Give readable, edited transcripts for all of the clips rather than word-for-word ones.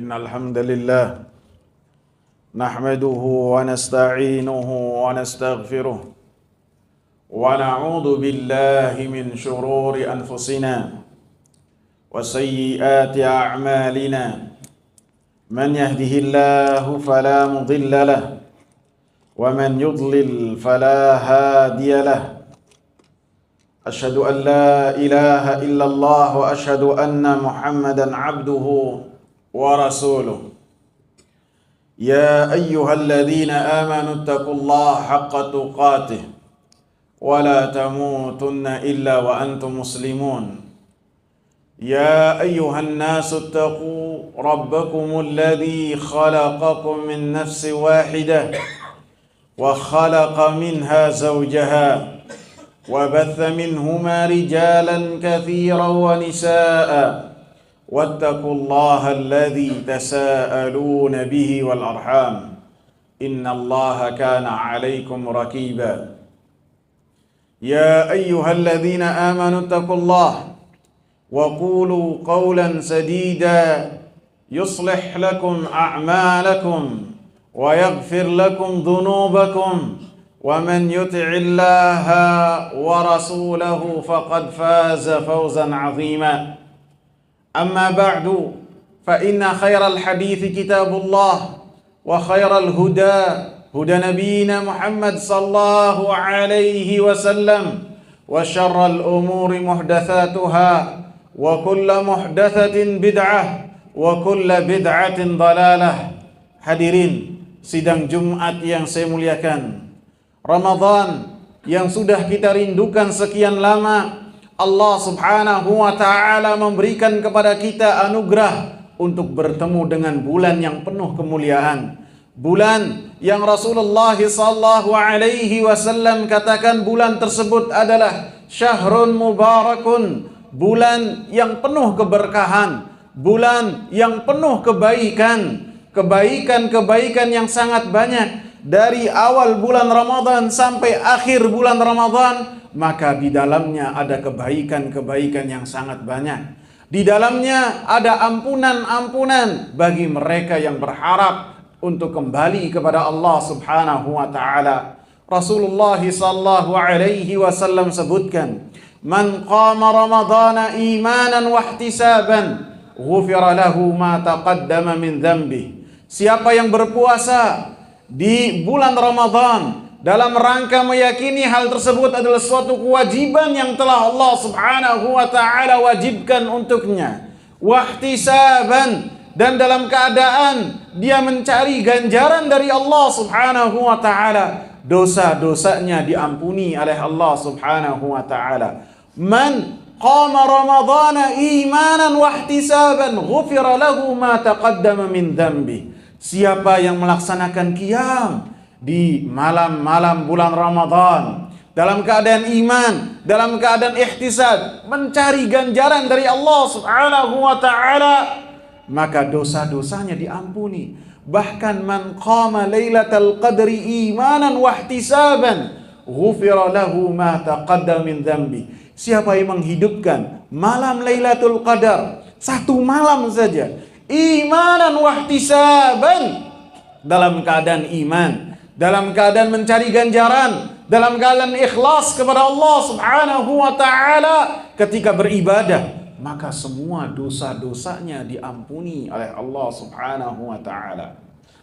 إن الحمد لله نحمده ونستعينه ونستغفره ونعوذ بالله من شرور أنفسنا وسيئات أعمالنا من يهده الله فلا مضل له ومن يضلل فلا هادي له أشهد أن لا إله إلا الله وأشهد أن محمدا عبده ورسوله يا أيها الذين آمنوا اتقوا الله حق تقاته ولا تموتن إلا وأنتم مسلمون يا أيها الناس اتقوا ربكم الذي خلقكم من نفس واحدة وخلق منها زوجها وبث منهما رجالا كثيرا ونساء واتقوا الله الذي تساءلون به والأرحام إن الله كان عليكم رقيبا يا أيها الذين آمنوا اتقوا الله وقولوا قولا سديدا يصلح لكم أعمالكم ويغفر لكم ذنوبكم ومن يطع الله ورسوله فقد فاز فوزا عظيما أما بعد فإن خير الحديث كتاب الله وخير الهدى هدى نبينا محمد صلى الله عليه وسلم وشر الأمور محدثاتها وكل محدثة بدعة وكل بدعة ضلالة. Hadirin sidang Jumat yang saya muliakan, Ramadan yang sudah kita rindukan sekian lama, Allah subhanahu wa ta'ala memberikan kepada kita anugerah untuk bertemu dengan bulan yang penuh kemuliaan. Bulan yang Rasulullah sallallahu alaihi wasallam katakan bulan tersebut adalah syahrun mubarakun, bulan yang penuh keberkahan, bulan yang penuh kebaikan, kebaikan yang sangat banyak. Dari awal bulan Ramadan sampai akhir bulan Ramadan, maka di dalamnya ada kebaikan yang sangat banyak. Di dalamnya ada ampunan bagi mereka yang berharap untuk kembali kepada Allah subhanahu wa ta'ala. Rasulullah sallallahu alaihi wasallam sebutkan, "Man qama ramadhana imanan wa ihtisaban, ghufira lahu ma taqaddama min dhanbihi." Siapa yang berpuasa di bulan Ramadan dalam rangka meyakini hal tersebut adalah suatu kewajiban yang telah Allah subhanahu wa ta'ala wajibkan untuknya, wahtisaban, dan dalam keadaan dia mencari ganjaran dari Allah subhanahu wa ta'ala, dosa-dosanya diampuni oleh Allah subhanahu wa ta'ala. Man qama ramadhana imanan wahtisaban ghufira lahu ma taqaddama min dhanbi. Siapa yang melaksanakan qiyam di malam-malam bulan Ramadan dalam keadaan iman, dalam keadaan ihtisab, mencari ganjaran dari Allah subhanahu wa ta'ala, maka dosa-dosanya diampuni. Bahkan man qama lailatal qadri imanan wahtisaban ghufira lahu ma taqaddama min dhanbi. Siapa yang menghidupkan malam Lailatul Qadar, satu malam saja, imanan wahtisaban, dalam keadaan iman, dalam keadaan mencari ganjaran, dalam keadaan ikhlas kepada Allah subhanahu wa ta'ala ketika beribadah, maka semua dosa-dosanya diampuni oleh Allah subhanahu wa ta'ala.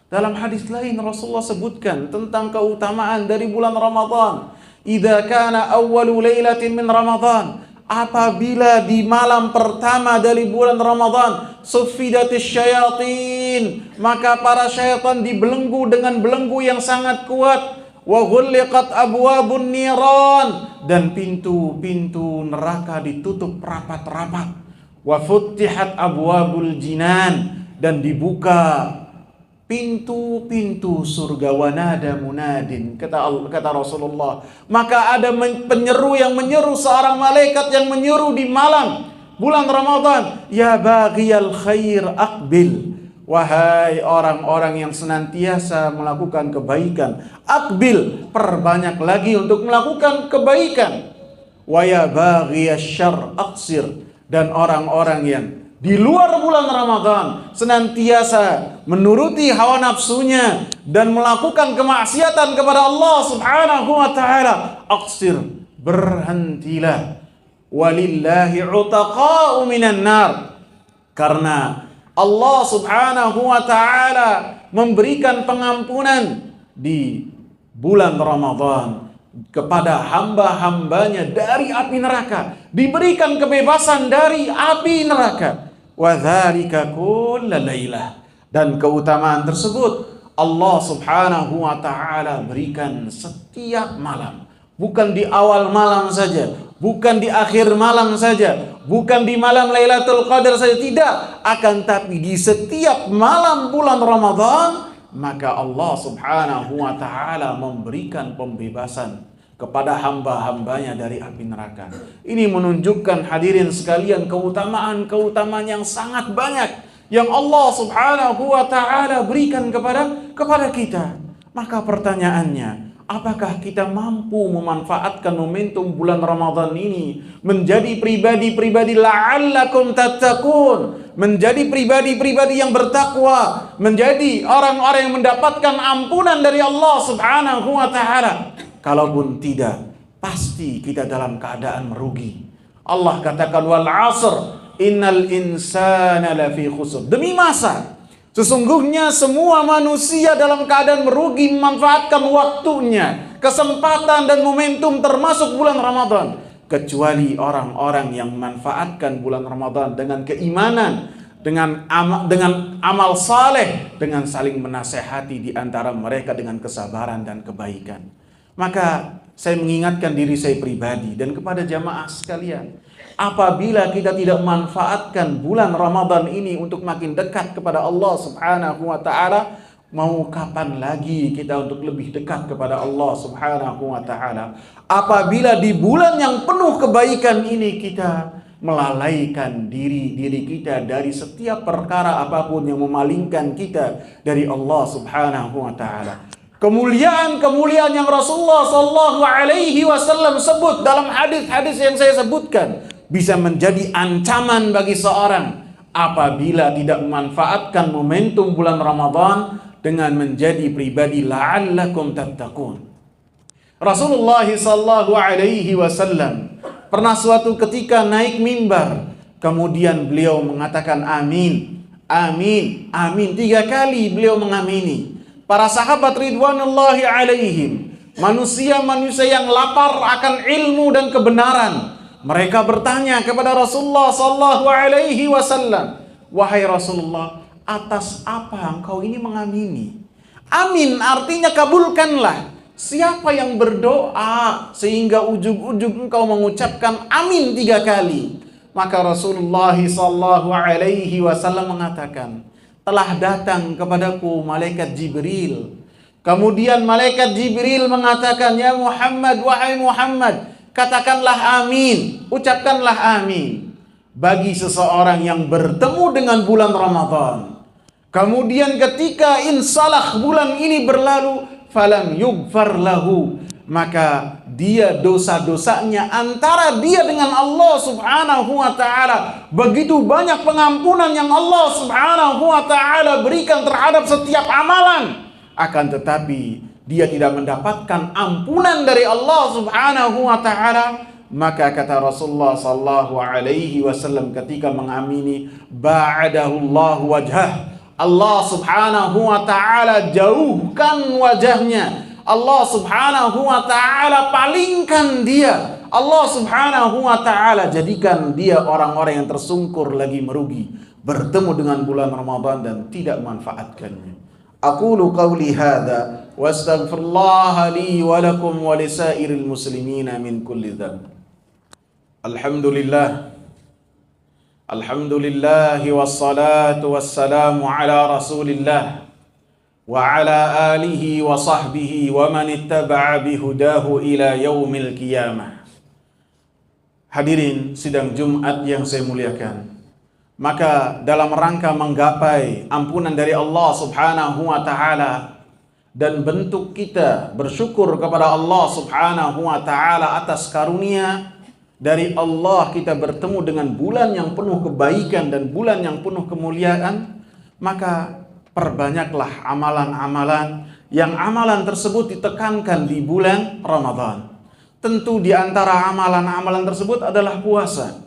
Dalam hadis lain Rasulullah sebutkan tentang keutamaan dari bulan Ramadan. Idza kana awwalu lailatin min Ramadan, apabila di malam pertama dari bulan Ramadan, suffidatis syayatin, maka para syaitan dibelenggu dengan belenggu yang sangat kuat. Wa ghulliqat abwabun niran, dan pintu-pintu neraka ditutup rapat-rapat. Wa futtihat abwabul jinan, dan dibuka pintu-pintu surga. Wanada munadin, kata Rasulullah, maka ada penyeru yang menyeru, seorang malaikat yang menyeru di malam bulan Ramadan, ya baghiyal khair aqbil, wahai orang-orang yang senantiasa melakukan kebaikan, aqbil, perbanyak lagi untuk melakukan kebaikan. Wa ya baghiyasy syarr aqsir, dan orang-orang yang di luar bulan Ramadan senantiasa menuruti hawa nafsunya dan melakukan kemaksiatan kepada Allah Subhanahu wa taala, aqsir, berhentilah. Walillahi utaqa'u minan nar. Karena Allah Subhanahu wa taala memberikan pengampunan di bulan Ramadan kepada hamba-hambanya dari api neraka, diberikan kebebasan dari api neraka. Wa dzalika kulla lailah, dan keutamaan tersebut Allah Subhanahu wa taala berikan setiap malam, bukan di awal malam saja, bukan di akhir malam saja, bukan di malam Lailatul Qadar saja, tidak, akan tapi di setiap malam bulan Ramadan. Maka Allah Subhanahu wa taala memberikan pembebasan kepada hamba-hambanya dari api neraka. Ini menunjukkan, hadirin sekalian, keutamaan-keutamaan yang sangat banyak yang Allah Subhanahu wa taala berikan kepada kita. Maka pertanyaannya, apakah kita mampu memanfaatkan momentum bulan Ramadan ini menjadi pribadi-pribadi la'allakum tattaqun, menjadi pribadi-pribadi yang bertakwa, menjadi orang-orang yang mendapatkan ampunan dari Allah Subhanahu wa taala? Kalaupun tidak, pasti kita dalam keadaan merugi. Allah katakan, wal 'asr innal insana lafi khusr. Demi masa, sesungguhnya semua manusia dalam keadaan merugi memanfaatkan waktunya, kesempatan dan momentum termasuk bulan Ramadan, kecuali orang-orang yang memanfaatkan bulan Ramadan dengan keimanan, dengan amal saleh, dengan saling menasehati di antara mereka dengan kesabaran dan kebaikan. Maka saya mengingatkan diri saya pribadi dan kepada jamaah sekalian, apabila kita tidak memanfaatkan bulan Ramadan ini untuk makin dekat kepada Allah Subhanahu wa taala, mau kapan lagi kita untuk lebih dekat kepada Allah Subhanahu wa taala? Apabila di bulan yang penuh kebaikan ini kita melalaikan diri kita dari setiap perkara apapun yang memalingkan kita dari Allah Subhanahu wa taala. Kemuliaan-kemuliaan yang Rasulullah sallallahu alaihi wasallam sebut dalam hadis-hadis yang saya sebutkan bisa menjadi ancaman bagi seorang apabila tidak memanfaatkan momentum bulan Ramadan dengan menjadi pribadi la'allakum tattaqun. Rasulullah sallallahu alaihi wasallam pernah suatu ketika naik mimbar, kemudian beliau mengatakan amin, amin, amin, 3 kali beliau mengamini. Para sahabat ridwanullahi alaihim, manusia-manusia yang lapar akan ilmu dan kebenaran, mereka bertanya kepada Rasulullah sallallahu alaihi wasallam, wahai Rasulullah, atas apa engkau ini mengamini? Amin artinya kabulkanlah. Siapa yang berdoa sehingga ujung-ujung engkau mengucapkan amin 3 kali? Maka Rasulullah sallallahu alaihi wasallam mengatakan, telah datang kepadaku malaikat Jibril. Kemudian malaikat Jibril mengatakan, ya Muhammad, wahai Muhammad, katakanlah amin, ucapkanlah amin bagi seseorang yang bertemu dengan bulan Ramadan. Kemudian ketika insalah bulan ini berlalu, falam yughfar lahu, maka dia dosa-dosanya antara dia dengan Allah Subhanahu wa taala. Begitu banyak pengampunan yang Allah Subhanahu wa taala berikan terhadap setiap amalan. Akan tetapi dia tidak mendapatkan ampunan dari Allah Subhanahu wa taala. Maka kata Rasulullah sallallahu alaihi wasallam ketika mengamini, ba'adahullahu wajhah, Allah Subhanahu wa taala jauhkan wajahnya, Allah Subhanahu wa ta'ala palingkan dia, Allah Subhanahu wa ta'ala jadikan dia orang-orang yang tersungkur lagi merugi, bertemu dengan bulan Ramadan dan tidak memanfaatkannya. Aqulu qawli hadza wa astaghfirullah li wa lakum wa lisairil muslimina min kulli dhanb. Alhamdulillah, alhamdulillahi wassalatu wassalamu ala rasulillah wa ala alihi wa sahbihi wa man ittaba'a bihudahu ila yaumil qiyamah. Hadirin sidang Jumat yang saya muliakan, maka dalam rangka menggapai ampunan dari Allah Subhanahu wa taala dan bentuk kita bersyukur kepada Allah Subhanahu wa taala atas karunia, dari Allah kita bertemu dengan bulan yang penuh kebaikan dan bulan yang penuh kemuliaan, maka perbanyaklah amalan-amalan yang amalan tersebut ditekankan di bulan Ramadan. Tentu di antara amalan-amalan tersebut adalah puasa.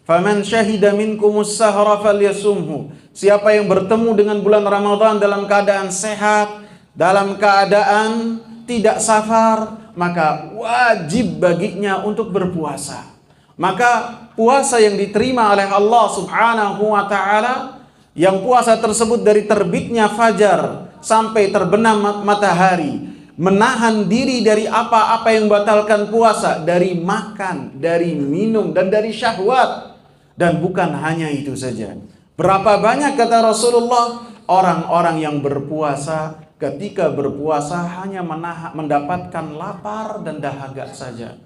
Faman syahida minkumus sahra falyasumhu. Siapa yang bertemu dengan bulan Ramadan dalam keadaan sehat, dalam keadaan tidak safar, maka wajib baginya untuk berpuasa. Maka puasa yang diterima oleh Allah Subhanahu wa ta'ala, yang puasa tersebut dari terbitnya fajar sampai terbenam matahari, menahan diri dari apa-apa yang membatalkan puasa, dari makan, dari minum, dan dari syahwat. Dan bukan hanya itu saja. Berapa banyak, kata Rasulullah, orang-orang yang berpuasa, ketika berpuasa hanya mendapatkan lapar dan dahaga saja.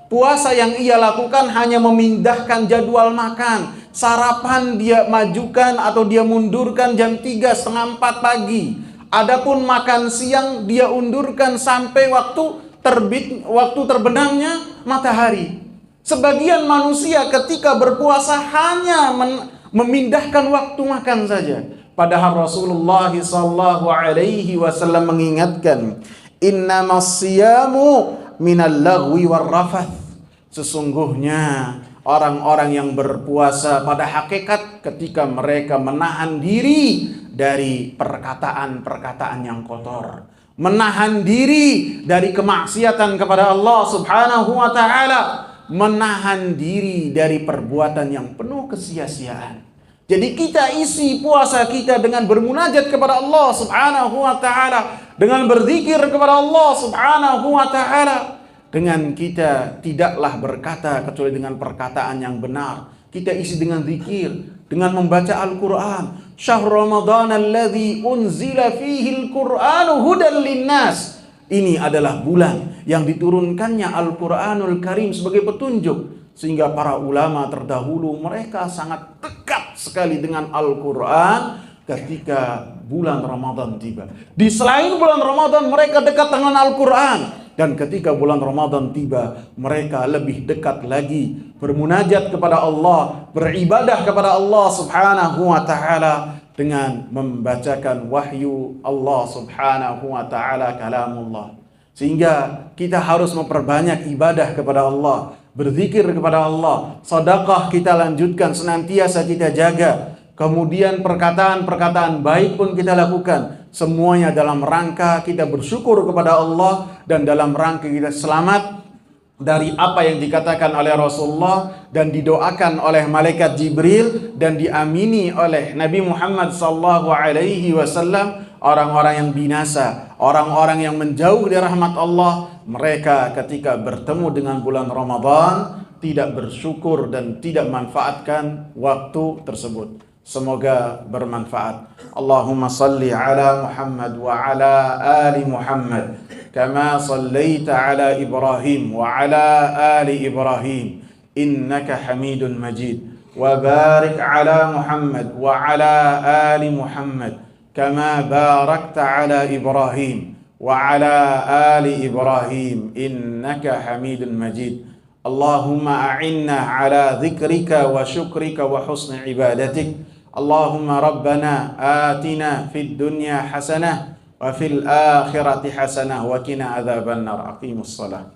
Puasa yang ia lakukan hanya memindahkan jadwal makan. Sarapan dia majukan atau dia mundurkan jam 3, setengah 4 pagi. Adapun makan siang dia undurkan sampai waktu terbenamnya matahari. Sebagian manusia ketika berpuasa hanya memindahkan waktu makan saja. Padahal Rasulullah SAW mengingatkan, innamas siyamu minal lagwi warrafath. Sesungguhnya orang-orang yang berpuasa pada hakikat ketika mereka menahan diri dari perkataan-perkataan yang kotor, menahan diri dari kemaksiatan kepada Allah Subhanahu wa ta'ala, menahan diri dari perbuatan yang penuh kesia-siaan. Jadi kita isi puasa kita dengan bermunajat kepada Allah Subhanahu wa ta'ala, dengan berzikir kepada Allah Subhanahu wa ta'ala. Dengan kita tidaklah berkata kecuali dengan perkataan yang benar. Kita isi dengan zikir, dengan membaca Al-Quran. Syahrul Ramadan alladzi unzila fihi al-Qur'anu hudan linnas. Ini adalah bulan yang diturunkannya Al-Quranul Karim sebagai petunjuk. Sehingga para ulama terdahulu mereka sangat dekat sekali dengan Al-Quran ketika bulan Ramadan tiba. Di selain bulan Ramadan mereka dekat dengan Al-Quran. Dan ketika bulan Ramadan tiba, mereka lebih dekat lagi bermunajat kepada Allah, beribadah kepada Allah Subhanahu wa ta'ala dengan membacakan wahyu Allah Subhanahu wa ta'ala, kalamullah. Sehingga kita harus memperbanyak ibadah kepada Allah, berzikir kepada Allah, sedekah kita lanjutkan, senantiasa kita jaga. Kemudian perkataan-perkataan baik pun kita lakukan. Semuanya dalam rangka kita bersyukur kepada Allah dan dalam rangka kita selamat dari apa yang dikatakan oleh Rasulullah dan didoakan oleh malaikat Jibril dan diamini oleh Nabi Muhammad SAW. Orang-orang yang binasa, orang-orang yang menjauh dari rahmat Allah, mereka ketika bertemu dengan bulan Ramadan tidak bersyukur dan tidak manfaatkan waktu tersebut. Semoga bermanfaat. Allahumma salli ala Muhammad wa ala ali Muhammad kama sallaita ala Ibrahim wa ala ali Ibrahim innaka Hamidun Majid, wa barik ala Muhammad wa ala ali Muhammad kama barakta ala Ibrahim wa ala ali Ibrahim innaka Hamidun Majid. Allahumma a'inna ala dzikrika wa syukrika wa husni ibadatik. Allahumma rabbana atina fid dunya hasanah wa fil akhirati hasanah wa qina adzabannar. Aqimus shalah.